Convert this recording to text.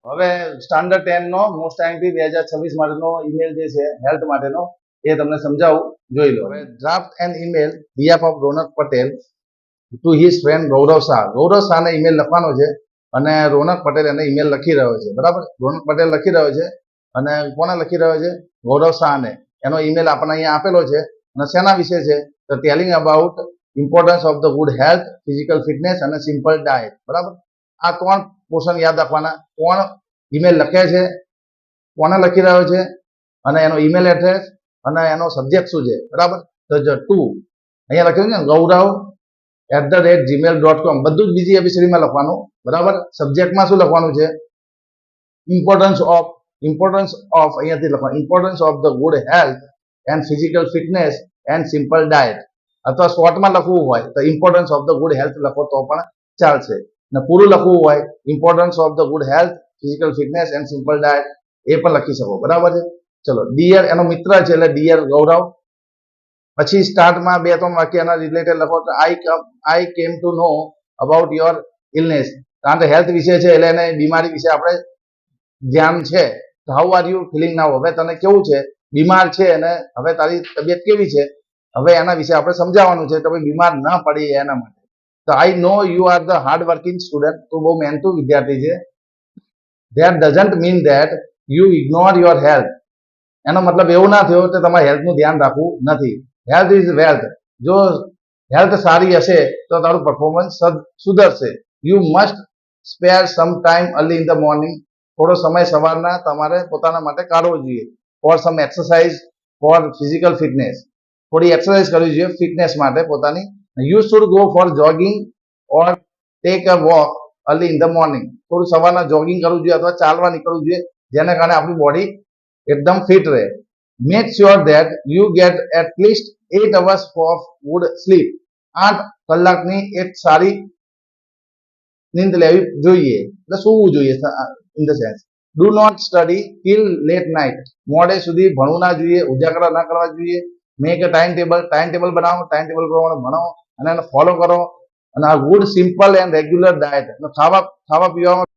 હવે સ્ટાન્ડર્ડ 10 નો most IMP 2026 માટેનો email જે છે હેલ્થ માટેનો એ તમને સમજાવું, જોઈ લો. હવે draft an email behalf of Ronak Patel to his friend Gaurav Shah. Gaurav શાહને ઈમેલ લખવાનો છે અને રોનક પટેલ એને ઈમેલ લખી રહ્યો છે, બરાબર. રોનક પટેલ લખી રહ્યો છે અને કોને લખી રહ્યો છે? ગૌરવ શાહને. એનો ઈમેલ આપણને અહીંયા આપેલો છે અને શેના વિશે છે? તો telling about importance of the good health, physical fitness અને સિમ્પલ ડાયટ, બરાબર. આ 3 પોર્શન યાદ રાખવાના. કોણ ઈમેલ લખે છે, કોને લખી રહ્યો છે અને એનો ઈમેલ એડ્રેસ અને એનો સબ્જેક્ટ શું છે, બરાબર. તો જો 2 અહીંયા લખ્યું છે ને, gaurav@gmail.com. બધું જ બીજી એબીસીડીમાં લખવાનું, બરાબર. સબ્જેક્ટમાં શું લખવાનું છે? ઇમ્પોર્ટન્સ ઓફ અહીંયાથી લખવાનું, importance of the good health and physical fitness and simple diet. અથવા શોર્ટમાં લખવું હોય તો importance of the good health લખો તો પણ ચાલશે. ને પૂરું લખવું હોય importance of the good health, physical fitness and simple diet એ પણ લખી શકો, બરાબર છે. ચલો, ડિયર એનો મિત્ર છે એટલે ડિયર ગૌરવ. પછી સ્ટાર્ટમાં 2-3 વાક્ય એના રિલેટેડ લખો. તો I came to know about your illness. કારણ કે હેલ્થ વિશે છે એટલે એને બીમારી વિશે આપણે ધ્યાન છે. તો હાઉ આર યુ ફિલિંગ નાઉ? હવે તને કેવું છે? બીમાર છે અને હવે તારી તબિયત કેવી છે? હવે એના વિશે આપણે સમજાવવાનું છે કે ભાઈ બીમાર ન પડી એના માટે. તો I know you are the hard working student. તું બહુ મહેનતુ વિદ્યાર્થી છે. That doesn't mean that you ignore your health. એનો મતલબ એવું ના થયો કે તમારે હેલ્થનું ધ્યાન રાખવું નથી. Health is wealth. જો હેલ્થ સારી હશે તો તારું પરફોર્મન્સ સુધરશે. You must spare some time early in the morning. થોડો સમય સવારના તમારે પોતાના માટે કાઢવો જોઈએ. For some exercise, for physical fitness. થોડી એક્સરસાઇઝ કરવી જોઈએ ફિટનેસ માટે પોતાની. You should go for jogging or take a walk early in the morning. થોડું સવારના જોગિંગ કરવું જોઈએ અથવા ચાલવા નીકળવું જોઈએ, જેને કારણે આપણી બોડી એકદમ ફિટ રહે. Make sure that you get at least 8 hours of good sleep. 8 કલાકની એક સારી નીંદ લેવી જોઈએ, એટલે સૂવું જોઈએ. In the sense, do not study till late night. મોડે સુધી ભણવું ના જોઈએ, ઉજાગરા ના કરવા જોઈએ. મેક અ ટાઈમ ટેબલ બનાવો, ટાઈમ ટેબલ પ્રમાણે ભણો અને એને ફોલો કરો. અને આ good simple and regular diet, ખાવા પીવામાં